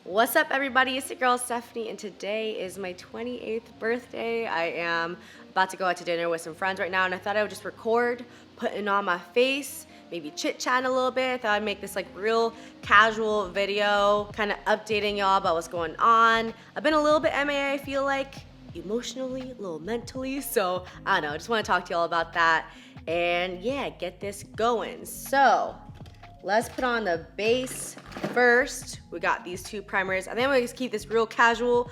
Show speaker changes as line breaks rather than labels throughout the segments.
What's up, everybody? It's your girl Stephanie, and today is my 28th birthday. I am about to go out to dinner with some friends right now, and I thought I would just record, putting on my face, maybe chit-chat a little bit. I thought I'd make this like real casual video, kind of updating y'all about what's going on. I've been a little bit MIA, I feel like, emotionally, a little mentally, so I don't know, I just want to talk to y'all about that, and yeah, get this going. So, let's put on the base first. We got these two primers. I think I'm gonna just keep this real casual.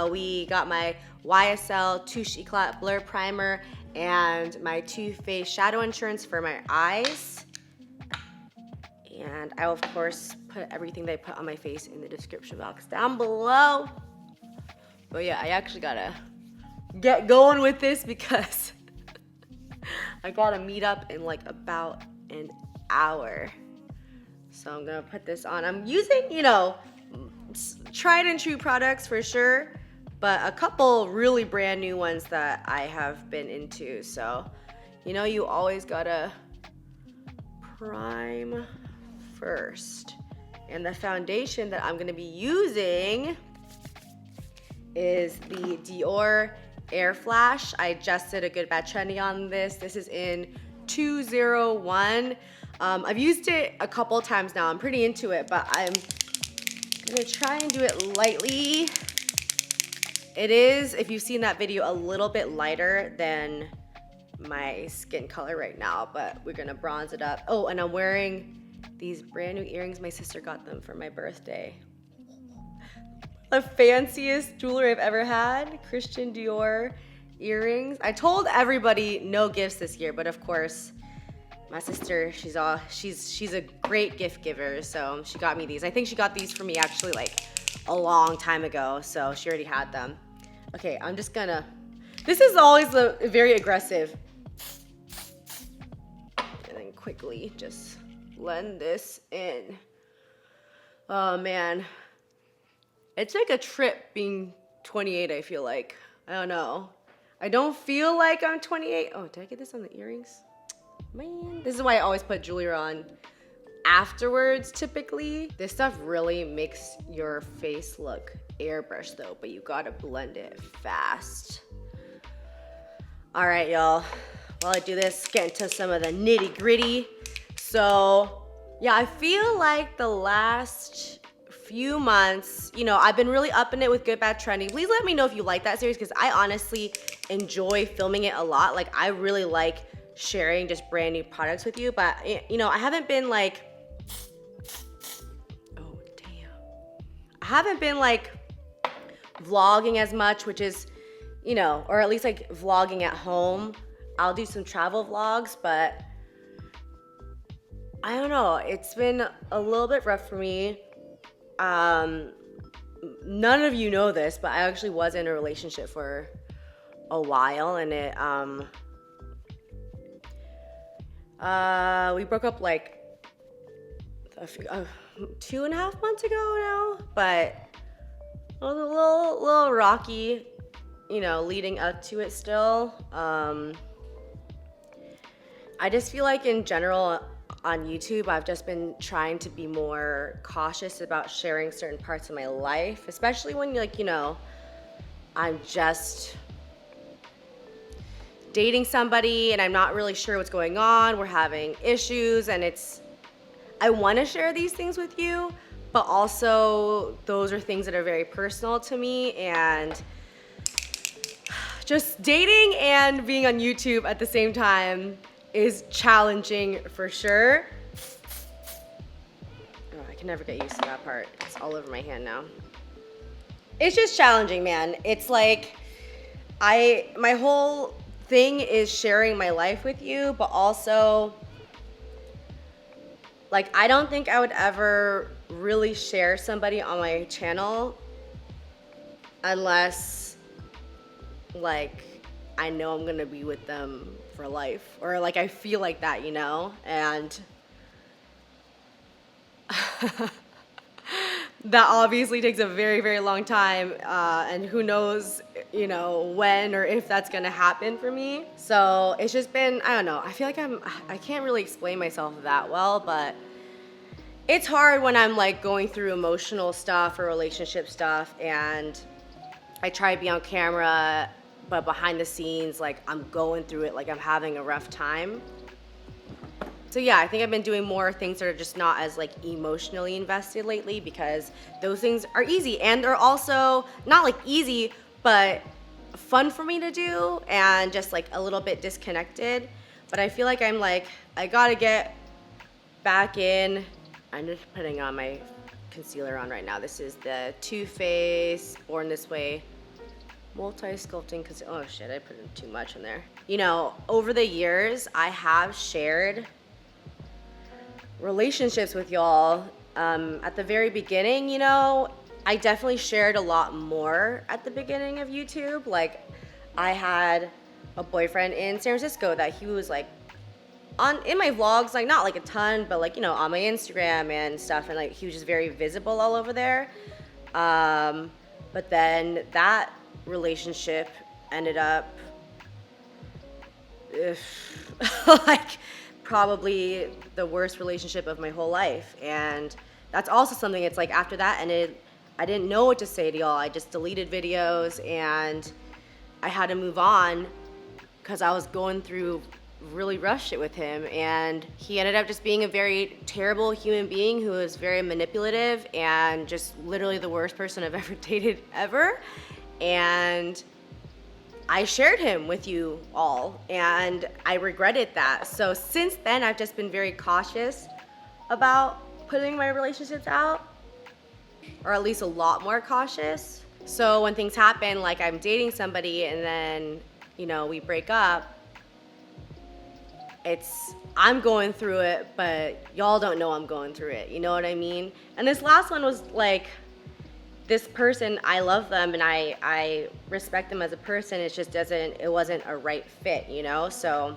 We got my YSL Touche Eclat Blur Primer and my Too Faced Shadow Insurance for my eyes. And I will, of course, put everything that I put on my face in the description box down below. But yeah, I actually gotta get going with this because I gotta meet up in like about an hour. So I'm gonna put this on. I'm using, tried and true products for sure, but a couple really brand new ones that I have been into. So, you always gotta prime first. And the foundation that I'm gonna be using is the Dior Air Flash. I just did a good bad trendy on this. This is in 201. I've used it a couple times now. I'm pretty into it, but I'm gonna try and do it lightly. It is, if you've seen that video, a little bit lighter than my skin color right now, but we're gonna bronze it up. Oh, and I'm wearing these brand new earrings. My sister got them for my birthday. The fanciest jewelry I've ever had, Christian Dior earrings. I told everybody no gifts this year, but of course, my sister, she's a great gift giver, so she got me these. I think she got these for me actually like a long time ago, so she already had them. Okay, I'm just gonna, this is always very aggressive. And then quickly just blend this in. Oh man. It's like a trip being 28, I feel like. I don't know. I don't feel like I'm 28. Oh, did I get this on the earrings? Man, this is why I always put jewelry on afterwards typically. This stuff really makes your face look airbrushed though, but you gotta blend it fast. All right, y'all. While I do this, get into some of the nitty gritty. So, yeah, I feel like the last few months, I've been really up in it with Good, Bad, Trendy. Please let me know if you like that series because I honestly enjoy filming it a lot. Like, I really like sharing just brand new products with you, but I haven't been like, oh damn, I haven't been like vlogging as much, which is, or at least like vlogging at home. I'll do some travel vlogs, but I don't know, it's been a little bit rough for me. None of you know this, but I actually was in a relationship for a while, and it we broke up like 2.5 months ago now, but it was a little rocky, leading up to it still. I just feel like in general on YouTube, I've just been trying to be more cautious about sharing certain parts of my life, especially when I'm just dating somebody and I'm not really sure what's going on. We're having issues, and I want to share these things with you, but also those are things that are very personal to me, and just dating and being on YouTube at the same time is challenging for sure. Oh, I can never get used to that part. It's all over my hand now. It's just challenging, man. It's like my whole thing is sharing my life with you, but also like I don't think I would ever really share somebody on my channel unless like I know I'm gonna be with them for life, or like I feel like that, and that obviously takes a very, very long time, and who knows, when or if that's gonna happen for me. So it's just been, I don't know, I feel like I can't really explain myself that well, but it's hard when I'm like going through emotional stuff or relationship stuff, and I try to be on camera, but behind the scenes, like I'm going through it, like I'm having a rough time. So yeah, I think I've been doing more things that are just not as like emotionally invested lately, because those things are easy, and they're also not like easy, but fun for me to do, and just like a little bit disconnected. But I feel like I'm like, I gotta get back in. I'm just putting on my concealer on right now. This is the Too Faced Born This Way multi-sculpting concealer. Oh shit, I put in too much in there. You know, over the years, I have shared relationships with y'all. At the very beginning, you know, I definitely shared a lot more at the beginning of YouTube. Like, I had a boyfriend in San Francisco that he was like in my vlogs, like not like a ton, but like, you know, on my Instagram and stuff, and like he was just very visible all over there. But then that relationship ended up like probably the worst relationship of my whole life. And that's also something, it's like after that ended, I didn't know what to say to y'all. I just deleted videos, and I had to move on because I was going through really rough shit with him, and he ended up just being a very terrible human being who was very manipulative and just literally the worst person I've ever dated ever. And I shared him with you all, and I regretted that. So since then, I've just been very cautious about putting my relationships out, or at least a lot more cautious. So when things happen, like I'm dating somebody and then, you know, we break up, I'm going through it, but y'all don't know I'm going through it. You know what I mean? And this last one was like, this person, I love them and I respect them as a person. It wasn't a right fit, you know? So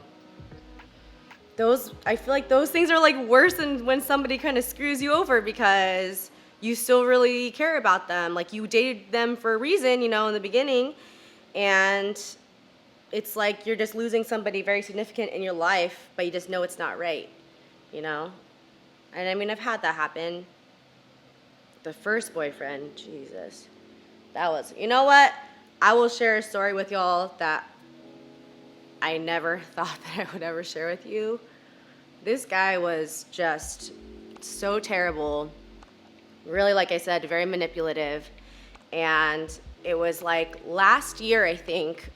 I feel like those things are like worse than when somebody kind of screws you over because you still really care about them. Like you dated them for a reason, you know, in the beginning, and it's like you're just losing somebody very significant in your life, but you just know it's not right, you know? And I mean, I've had that happen. The first boyfriend, Jesus. That was, you know what? I will share a story with y'all that I never thought that I would ever share with you. This guy was just so terrible. Really, like I said, very manipulative. And it was like last year, I think,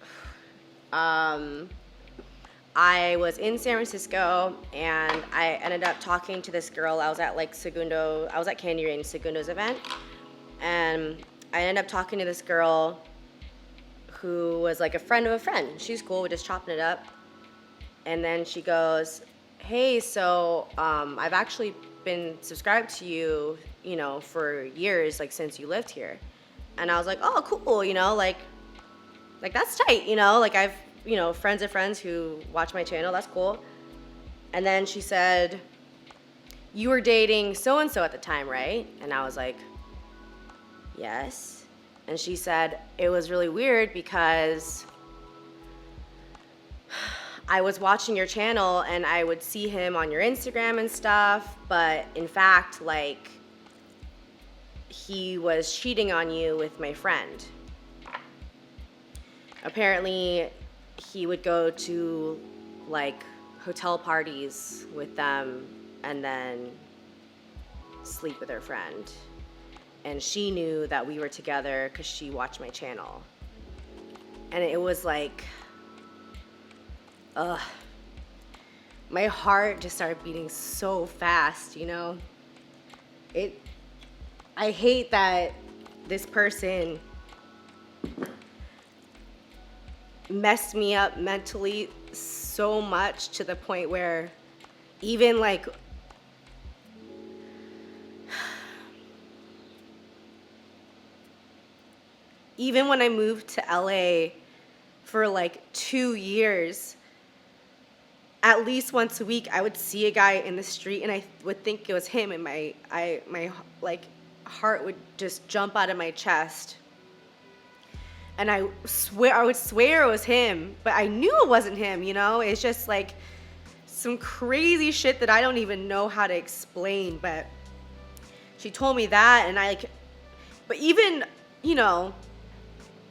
I was in San Francisco, and I ended up talking to this girl. I was at like I was at Candy Rain, Segundo's event, and I ended up talking to this girl who was like a friend of a friend. She's cool, we're just chopping it up. And then she goes, hey, so I've actually been subscribed to you, you know, for years, like since you lived here. And I was like, oh, cool, you know, like that's tight, you know, like I've, you know, friends of friends who watch my channel, that's cool. And then she said, you were dating so-and-so at the time, right? And I was like, yes. And she said, it was really weird because I was watching your channel and I would see him on your Instagram and stuff, but in fact, like, he was cheating on you with my friend. Apparently, he would go to like hotel parties with them and then sleep with her friend. And she knew that we were together because she watched my channel. And it was like, my heart just started beating so fast, you know? I hate that this person messed me up mentally so much to the point where even like even when I moved to LA for like 2 years, at least once a week I would see a guy in the street and I would think it was him, and my like heart would just jump out of my chest. And I would swear it was him, but I knew it wasn't him, you know? It's just like some crazy shit that I don't even know how to explain, but she told me that, and but even, you know,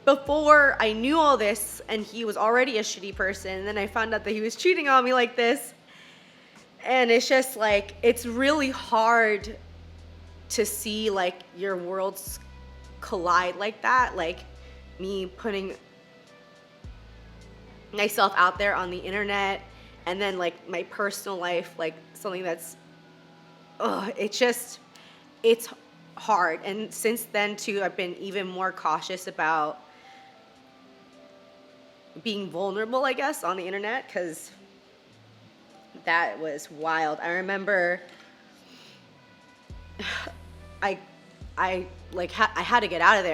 before I knew all this and he was already a shitty person, and then I found out that he was cheating on me like this. And it's just like, it's really hard to see like your worlds collide like that. Like me putting myself out there on the internet, and then like my personal life, like something that's, it's hard. And since then too, I've been even more cautious about being vulnerable, I guess, on the internet, because that was wild. I remember I had to get out of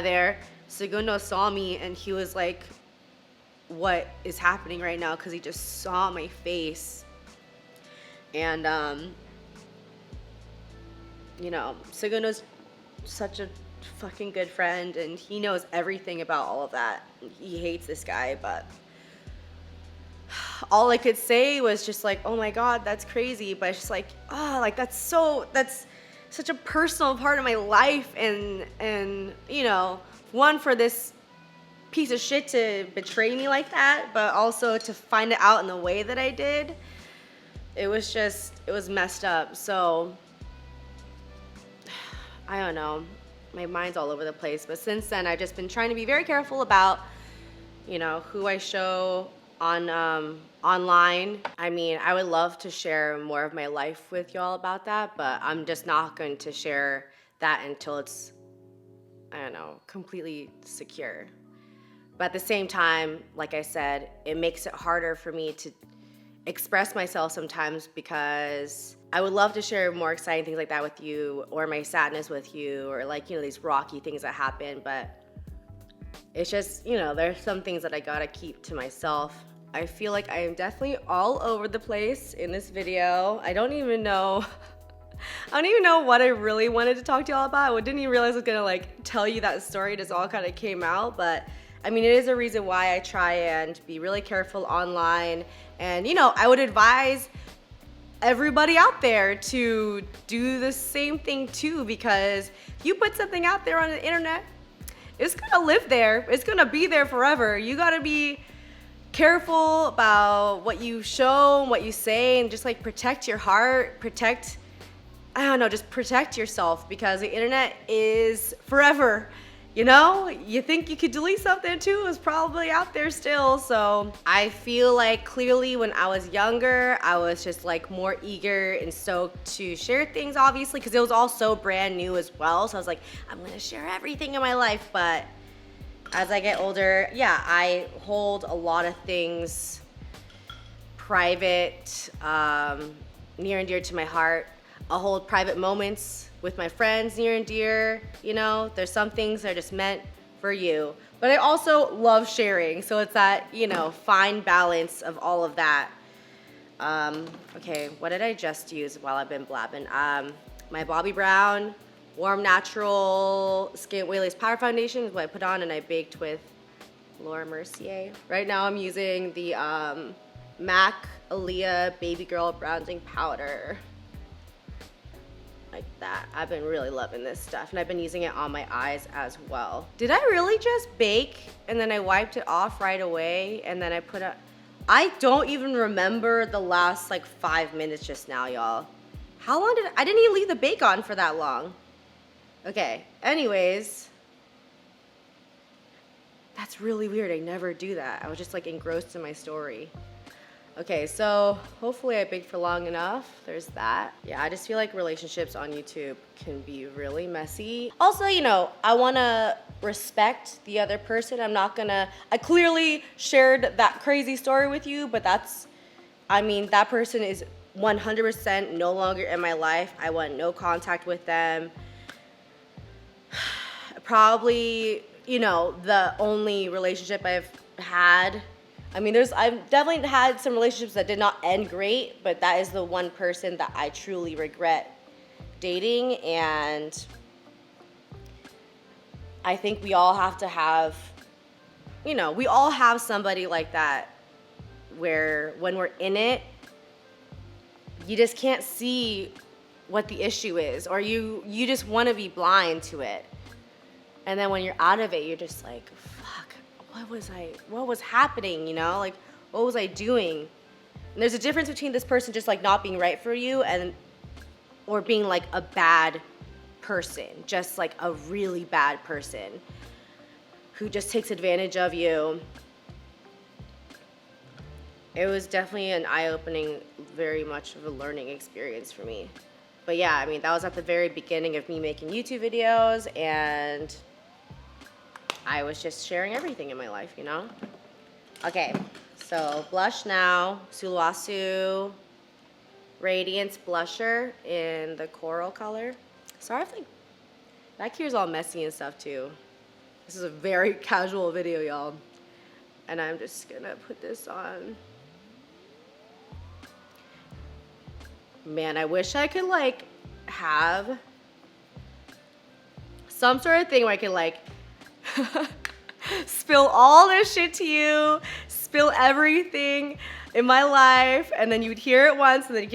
there. Segundo saw me and he was like, what is happening right now? Because he just saw my face. And, you know, Segundo's such a fucking good friend, and he knows everything about all of that. He hates this guy, but all I could say was just like, oh my God, that's crazy. But it's just like, that's such a personal part of my life. And, you know, one, for this piece of shit to betray me like that, but also to find it out in the way that I did. It was messed up. So I don't know. My mind's all over the place. But since then, I've just been trying to be very careful about, you know, who I show on online. I mean, I would love to share more of my life with y'all about that, but I'm just not going to share that until it's, I don't know, completely secure. But at the same time, like I said, it makes it harder for me to express myself sometimes, because I would love to share more exciting things like that with you, or my sadness with you, or like, you know, these rocky things that happen. But it's just, you know, there's some things that I gotta keep to myself. I feel like I am definitely all over the place in this video. I don't even know what I really wanted to talk to y'all about. I didn't even realize I was gonna like tell you that story. It just all kind of came out. But I mean, it is a reason why I try and be really careful online. And, you know, I would advise everybody out there to do the same thing too, because if you put something out there on the internet, it's gonna live there. It's gonna be there forever. You gotta be careful about what you show and what you say, and just like protect your heart, just protect yourself, because the internet is forever. You know, you think you could delete something too, it's probably out there still. So I feel like clearly when I was younger, I was just like more eager and stoked to share things, obviously, because it was all so brand new as well. So I was like, I'm gonna share everything in my life. But as I get older, yeah, I hold a lot of things private, near and dear to my heart. I'll hold private moments with my friends near and dear. You know, there's some things that are just meant for you. But I also love sharing, so it's that, you know, fine balance of all of that. Okay, what did I just use while I've been blabbing? My Bobbi Brown Warm Natural Skin Weightless Power Foundation is what I put on, and I baked with Laura Mercier. Right now I'm using the MAC Aaliyah Baby Girl Bronzing Powder. Like that. I've been really loving this stuff, and I've been using it on my eyes as well. Did I really just bake and then I wiped it off right away, and then I don't even remember the last like 5 minutes just now, y'all. How long I didn't even leave the bake on for that long. Okay, anyways, that's really weird. I never do that. I was just like engrossed in my story. Okay, so hopefully I baked for long enough. There's that. Yeah, I just feel like relationships on YouTube can be really messy. Also, you know, I wanna respect the other person. I clearly shared that crazy story with you, but that person is 100% no longer in my life. I want no contact with them. Probably, you know, the only relationship I've had. I mean, I've definitely had some relationships that did not end great, but that is the one person that I truly regret dating. And I think we all have to have, you know, we all have somebody like that, where when we're in it, you just can't see what the issue is, or you just want to be blind to it. And then when you're out of it, you're just like, fuck, what was happening, you know? Like, what was I doing? And there's a difference between this person just like not being right for you or being like a bad person, just like a really bad person who just takes advantage of you. It was definitely an eye-opening, very much of a learning experience for me. But yeah, I mean, that was at the very beginning of me making YouTube videos, and I was just sharing everything in my life, you know? Okay, so blush now, Sulwhasoo Radiance Blusher in the coral color. Sorry if like, back here's all messy and stuff too. This is a very casual video, y'all. And I'm just gonna put this on. Man, I wish I could like have some sort of thing where I could like spill all this shit to you, spill everything in my life, and then you would hear it once, and then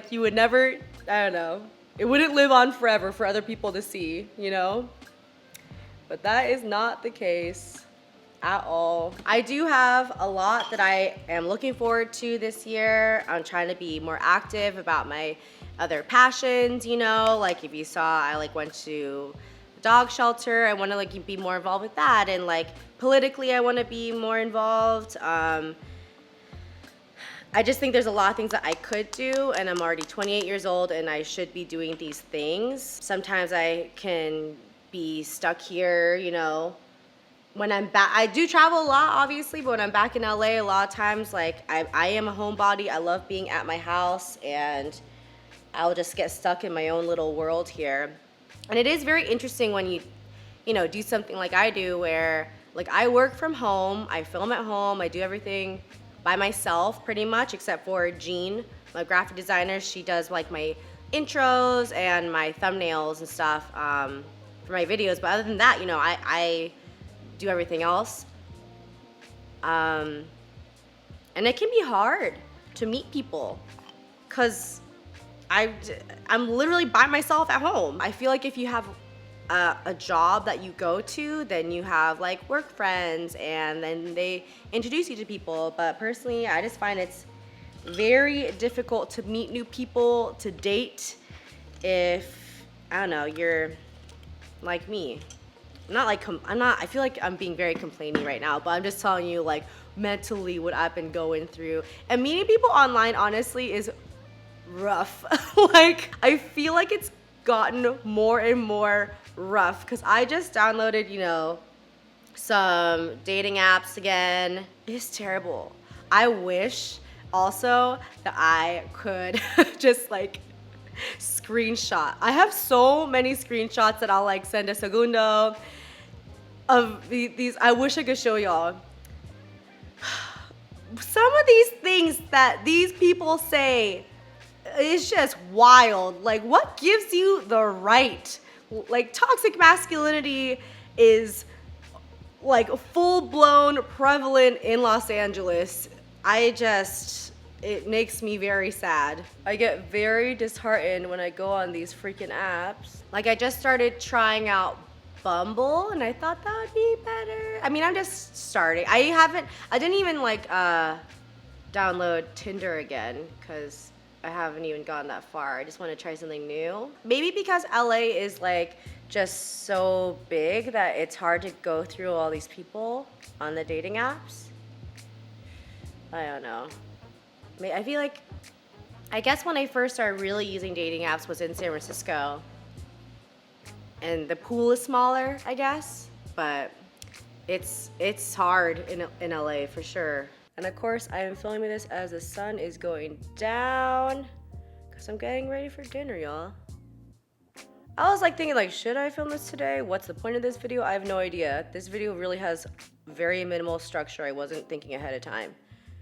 you would never, I don't know, it wouldn't live on forever for other people to see, you know? But that is not the case at all. I do have a lot that I am looking forward to this year. I'm trying to be more active about my other passions, you know, like if you saw, I like went to a dog shelter. I want to like be more involved with that, and like politically I want to be more involved. I just think there's a lot of things that I could do, and I'm already 28 years old and I should be doing these things. Sometimes I can be stuck here, you know. When I'm back, I do travel a lot, obviously, but when I'm back in LA, a lot of times, like, I am a homebody. I love being at my house, and I'll just get stuck in my own little world here. And it is very interesting when you know, do something like I do, where, like, I work from home, I film at home, I do everything by myself, pretty much, except for Jean, my graphic designer. She does, like, my intros and my thumbnails and stuff for my videos. But other than that, you know, I do everything else. And it can be hard to meet people because I'm literally by myself at home. I feel like if you have a job that you go to, then you have like work friends and then they introduce you to people. But personally, I just find it's very difficult to meet new people, to date, if, I don't know, you're like me. I feel like I'm being very complaining right now, but I'm just telling you, like, mentally what I've been going through. And meeting people online, honestly, is rough. Like, I feel like it's gotten more and more rough because I just downloaded, you know, some dating apps again. It's terrible. I wish also that I could just, like, screenshot. I have so many screenshots that I'll like send to Segundo of these. I wish I could show y'all. Some of these things that these people say is just wild. Like, what gives you the right? Like, toxic masculinity is like full-blown prevalent in Los Angeles. It makes me very sad. I get very disheartened when I go on these freaking apps. Like, I just started trying out Bumble, and I thought that would be better. I mean, I'm just starting. I didn't even like download Tinder again because I haven't even gotten that far. I just want to try something new. Maybe because LA is like just so big that it's hard to go through all these people on the dating apps. I don't know. I feel like, I guess when I first started really using dating apps was in San Francisco. And the pool is smaller, I guess. But it's hard in LA for sure. And of course, I am filming this as the sun is going down because I'm getting ready for dinner, y'all. I was like thinking, like, should I film this today? What's the point of this video? I have no idea. This video really has very minimal structure. I wasn't thinking ahead of time,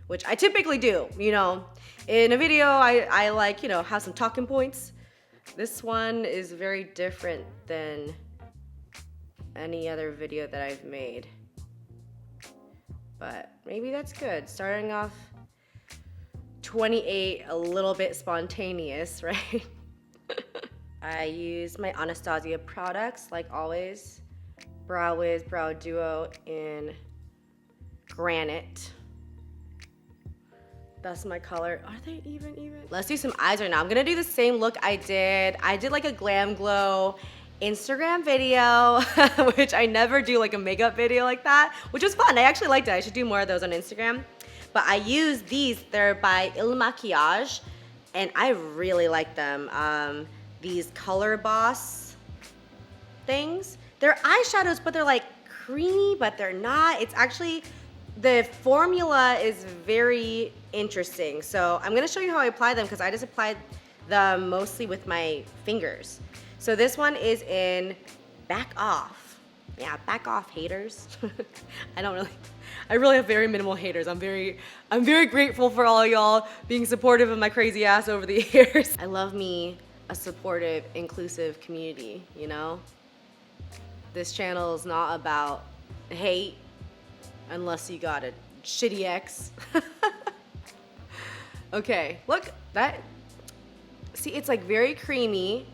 which I typically do, you know. In a video, I like, you know, have some talking points. This one is very different than any other video that I've made. But maybe that's good. Starting off 28, a little bit spontaneous, right? I use my Anastasia products, like always. Brow Wiz Brow Duo in Granite. That's my color. Are they even? Let's do some eyes right now. I'm gonna do the same look I did like a Glam Glow Instagram video, which I never do like a makeup video like that, which was fun. I actually liked it. I should do more of those on Instagram. But I use these. They're by Il Maquillage, and I really like them. These Color Boss things. They're eyeshadows, but they're like creamy, but they're not. It's actually, the formula is very interesting. So I'm gonna show you how I apply them because I just applied them mostly with my fingers. So this one is in Back Off. Yeah, back off, haters. I really have very minimal haters. I'm very grateful for all y'all being supportive of my crazy ass over the years. I love me a supportive, inclusive community, you know? This channel is not about hate unless you got a shitty ex. Okay, look, see, it's like very creamy,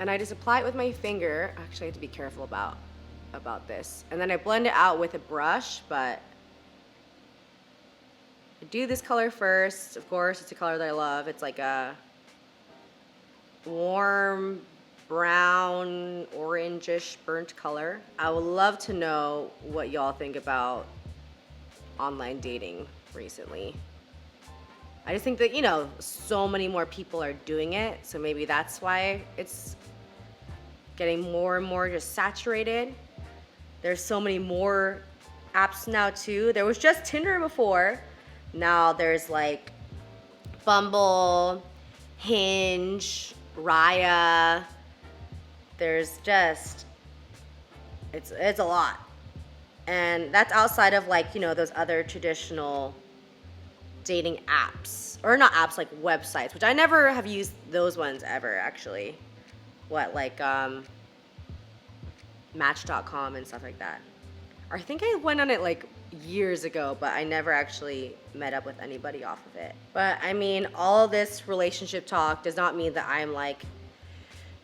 and I just apply it with my finger. Actually, I have to be careful about this. And then I blend it out with a brush, but I do this color first. Of course, it's a color that I love. It's like a warm brown, orangish, burnt color. I would love to know what y'all think about online dating recently. I just think that, you know, so many more people are doing it, so maybe that's why it's getting more and more just saturated. There's so many more apps now too. There was just Tinder before. Now there's like Bumble, Hinge, Raya. There's just, it's a lot. And that's outside of like, you know, those other traditional dating apps, or not apps, like websites, which I never have used those ones ever actually. What, like Match.com and stuff like that. Or I think I went on it like years ago, but I never actually met up with anybody off of it. But I mean, all this relationship talk does not mean that I'm like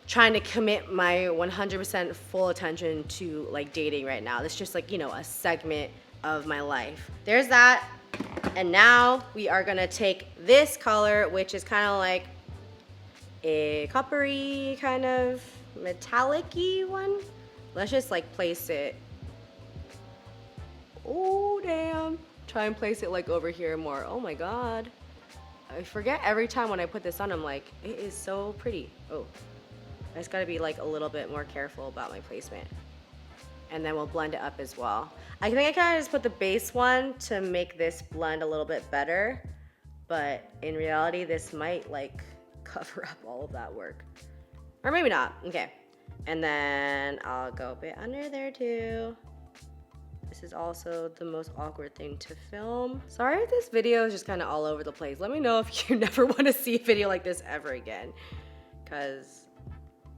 trying to commit my 100% full attention to like dating right now. It's just like, you know, a segment of my life. There's that. And now we are gonna take this color, which is kind of like a coppery, kind of metallic-y one. Let's just like place it. Oh, damn. Try and place it like over here more. Oh my God. I forget every time when I put this on, I'm like, it is so pretty. Oh, I just gotta be like a little bit more careful about my placement. And then we'll blend it up as well. I think I kind of just put the base one to make this blend a little bit better, but in reality, this might like cover up all of that work. Or maybe not, okay. And then I'll go a bit under there too. This is also the most awkward thing to film. Sorry if this video is just kind of all over the place. Let me know if you never want to see a video like this ever again, because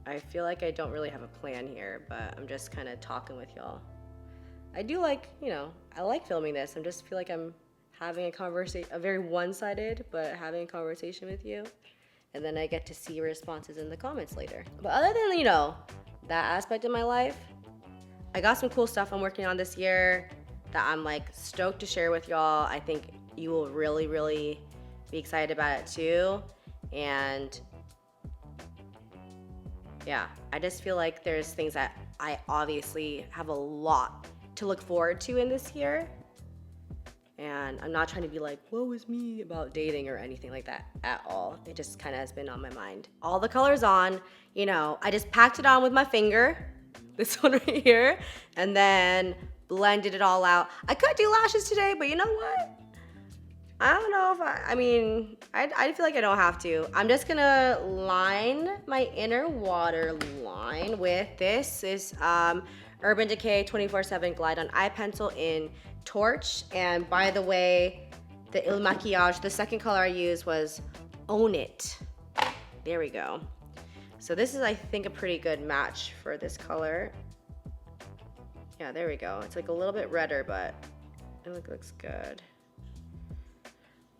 I feel like I don't really have a plan here, but I'm just kind of talking with y'all. I do like, you know, I like filming this. I just feel like I'm having a conversation, a very one-sided, but having a conversation with you. And then I get to see your responses in the comments later. But other than, you know, that aspect of my life, I got some cool stuff I'm working on this year that I'm like stoked to share with y'all. I think you will really, really be excited about it too. And yeah, I just feel like there's things that I obviously have a lot to look forward to in this year. And I'm not trying to be like, woe is me about dating or anything like that at all. It just kind of has been on my mind. All the colors on, you know, I just packed it on with my finger, this one right here, and then blended it all out. I could do lashes today, but you know what? I don't know if I feel like I don't have to. I'm just gonna line my inner waterline with this Urban Decay 24/7 Glide On Eye Pencil in Torch. And by the way, the Il Maquillage, the second color I used was Own It. There we go. So this is, I think, a pretty good match for this color. Yeah, there we go. It's like a little bit redder, but it looks good.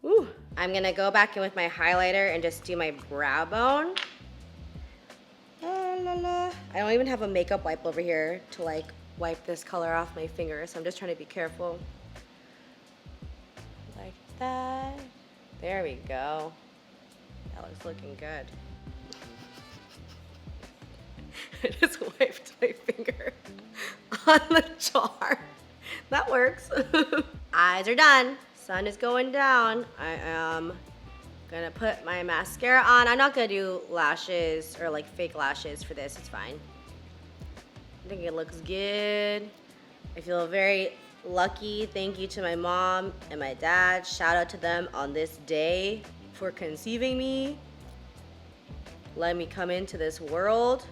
Ooh. I'm gonna go back in with my highlighter and just do my brow bone. I don't even have a makeup wipe over here to like wipe this color off my finger, so I'm just trying to be careful. Like that. There we go. That looks looking good. I just wiped my finger on the jar. That works. Eyes are done. Sun is going down. I am gonna put my mascara on. I'm not gonna do lashes or like fake lashes for this. It's fine. I think it looks good. I feel very lucky. Thank you to my mom and my dad. Shout out to them on this day for conceiving me. Let me come into this world.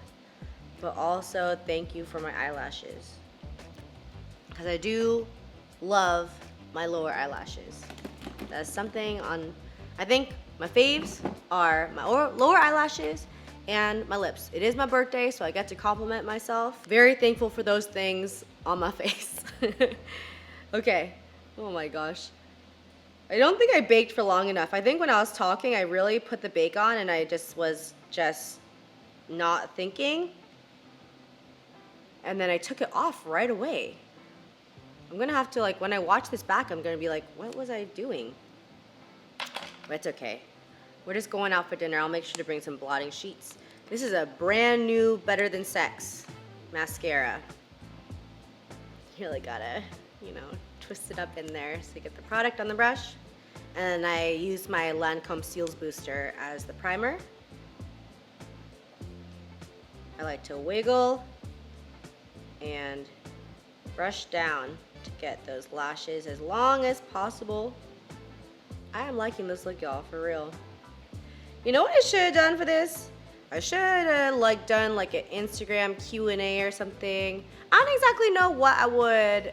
But also thank you for my eyelashes. Because I do love my lower eyelashes. That's something on, I think my faves are my lower eyelashes and my lips. It is my birthday, so I get to compliment myself. Very thankful for those things on my face. Okay, oh my gosh. I don't think I baked for long enough. I think when I was talking, I really put the bake on and I just was not thinking. And then I took it off right away. I'm gonna have to, like, when I watch this back, I'm gonna be like, what was I doing? But it's okay. We're just going out for dinner. I'll make sure to bring some blotting sheets. This is a brand new Better Than Sex mascara. You really gotta, twist it up in there so you get the product on the brush. And then I use my Lancome Seals Booster as the primer. I like to wiggle and brush down to get those lashes as long as possible. I am liking this look, y'all, for real. You know what I should have done for this? I should have done like an Instagram Q&A or something. I don't exactly know what I would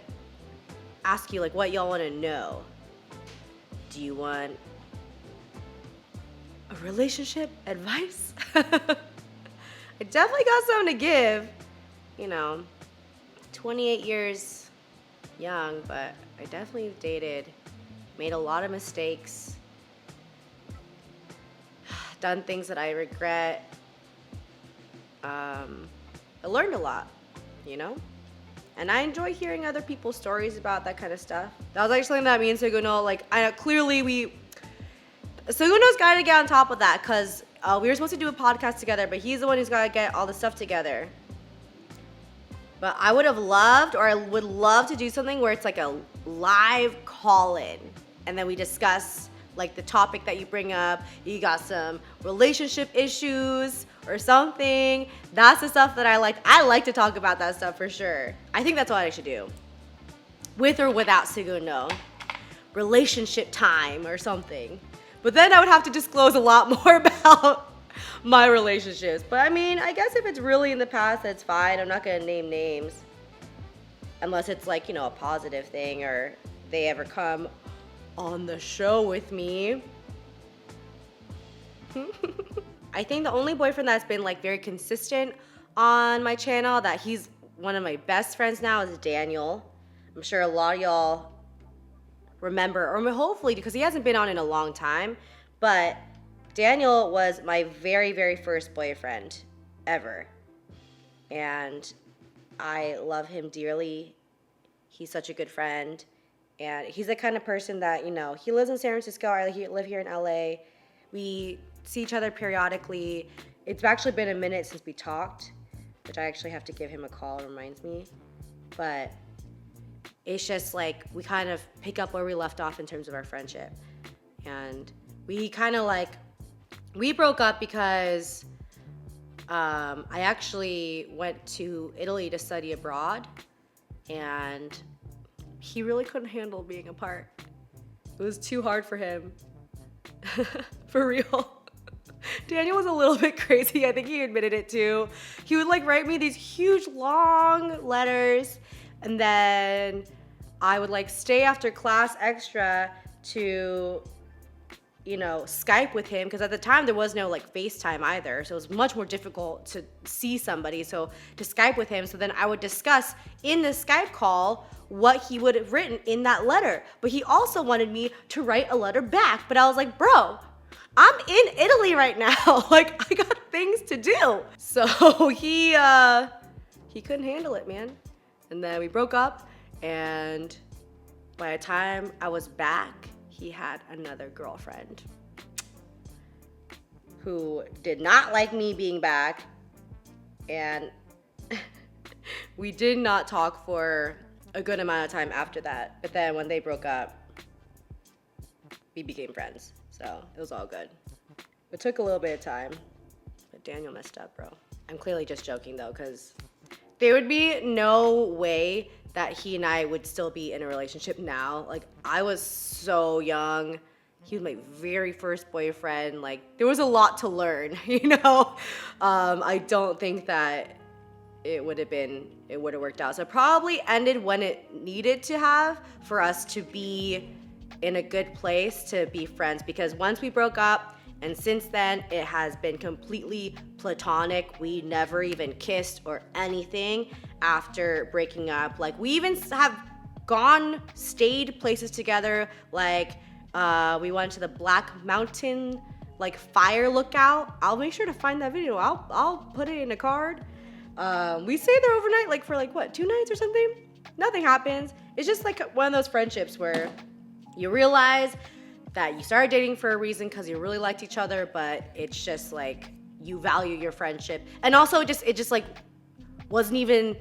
ask you, like what y'all want to know. Do you want a relationship advice? I definitely got something to give. 28 years young, but I definitely dated, made a lot of mistakes, done things that I regret. I learned a lot, and I enjoy hearing other people's stories about that kind of stuff. That was actually something that me and Seguno, Seguno's got to get on top of that, because we were supposed to do a podcast together, but he's the one who's got to get all the stuff together. But I would love to do something where it's like a live call-in, and then we discuss like the topic that you bring up. You got some relationship issues or something. That's the stuff that I like. I like to talk about that stuff for sure. I think that's what I should do. With or without Seguno. Relationship time or something. But then I would have to disclose a lot more about my relationships. But I mean, I guess if it's really in the past, that's fine. I'm not gonna name names. Unless it's like, a positive thing or they ever come on the show with me. I think the only boyfriend that's been like very consistent on my channel, that he's one of my best friends now, is Daniel. I'm sure a lot of y'all remember, or hopefully, because he hasn't been on in a long time, but Daniel was my very, very first boyfriend ever. And I love him dearly. He's such a good friend. And he's the kind of person that, he lives in San Francisco. I live here in LA. We see each other periodically. It's actually been a minute since we talked, which I actually have to give him a call, reminds me. But it's just like we kind of pick up where we left off in terms of our friendship. And we kind of we broke up because I actually went to Italy to study abroad, and he really couldn't handle being apart. It was too hard for him. For real. Daniel was a little bit crazy. I think he admitted it too. He would write me these huge long letters, and then I would stay after class extra to Skype with him, because at the time there was no FaceTime either, so it was much more difficult to see somebody, so to Skype with him. So then I would discuss in the Skype call what he would have written in that letter, but he also wanted me to write a letter back. But I was like, bro, I'm in Italy right now. I got things to do. So he couldn't handle it, man. And then we broke up, and by the time I was back, he had another girlfriend who did not like me being back, and we did not talk for a good amount of time after that. But then when they broke up, we became friends, so it was all good. It took a little bit of time, but Daniel messed up, bro. I'm clearly just joking though, because there would be no way that he and I would still be in a relationship now. Like, I was so young. He was my very first boyfriend. Like, there was a lot to learn, you know? I don't think that it would have worked out. So it probably ended when it needed to have for us to be in a good place to be friends, because once we broke up, and since then, it has been completely platonic. We never even kissed or anything after breaking up. Like, we even have stayed places together. Like, we went to the Black Mountain, like, fire lookout. I'll make sure to find that video. I'll put it in a card. We stayed there overnight, like, for like, what, 2 nights or something? Nothing happens. It's just like one of those friendships where you realize that you started dating for a reason because you really liked each other, but it's just like you value your friendship. And also it just like there wasn't even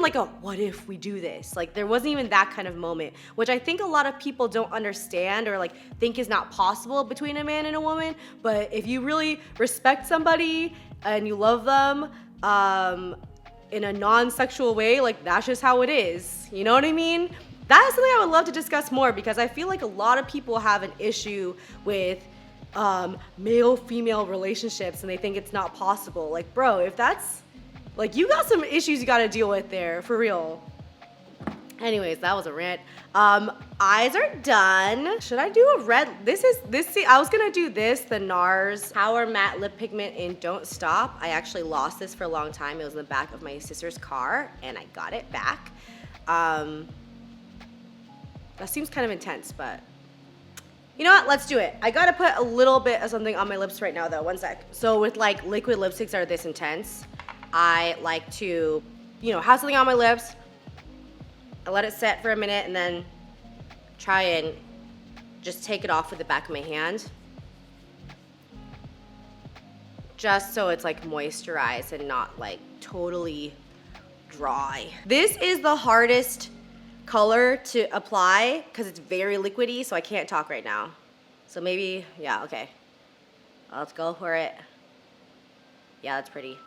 like a what if we do this? Like, there wasn't even that kind of moment, which I think a lot of people don't understand or like think is not possible between a man and a woman. But if you really respect somebody and you love them in a non-sexual way, like, that's just how it is. You know what I mean? That is something I would love to discuss more, because I feel like a lot of people have an issue with male-female relationships and they think it's not possible. Like, bro, if that's, like, you got some issues you gotta deal with there, for real. Anyways, that was a rant. Eyes are done. Should I do a red? I was gonna do this, the NARS Power Matte Lip Pigment in Don't Stop. I actually lost this for a long time. It was in the back of my sister's car and I got it back. That seems kind of intense, but you know what? Let's do it. I gotta put a little bit of something on my lips right now though, 1 sec. So with like liquid lipsticks that are this intense, I like to, you know, have something on my lips, I let it set for a minute and then try and just take it off with the back of my hand. Just so it's like moisturized and not like totally dry. This is the hardest color to apply because it's very liquidy, so I can't talk right now. So maybe, yeah, okay. Let's go for it. Yeah, that's pretty.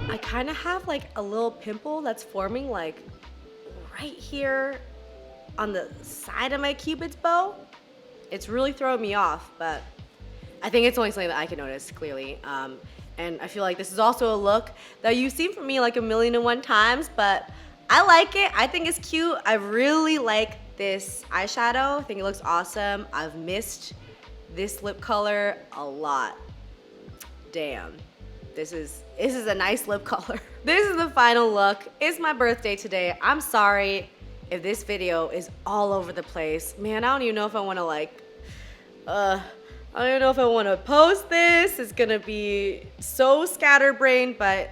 I kind of have like a little pimple that's forming like right here on the side of my Cupid's bow. It's really throwing me off, but I think it's only something that I can notice clearly. And I feel like this is also a look that you've seen from me like 1,000,001 times, but I like it. I think it's cute. I really like this eyeshadow. I think it looks awesome. I've missed this lip color a lot. Damn. This is a nice lip color. This is the final look. It's my birthday today. I'm sorry if this video is all over the place. Man, I don't even know if I wanna like, I don't even know if I wanna post this. It's gonna be so scatterbrained, but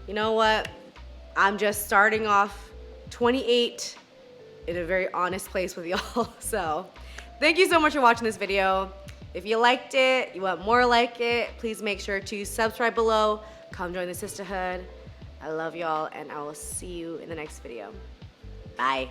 you know what? I'm just starting off 28 in a very honest place with y'all. So thank you so much for watching this video. If you liked it, you want more like it, please make sure to subscribe below. Come join the sisterhood. I love y'all, and I will see you in the next video. Bye.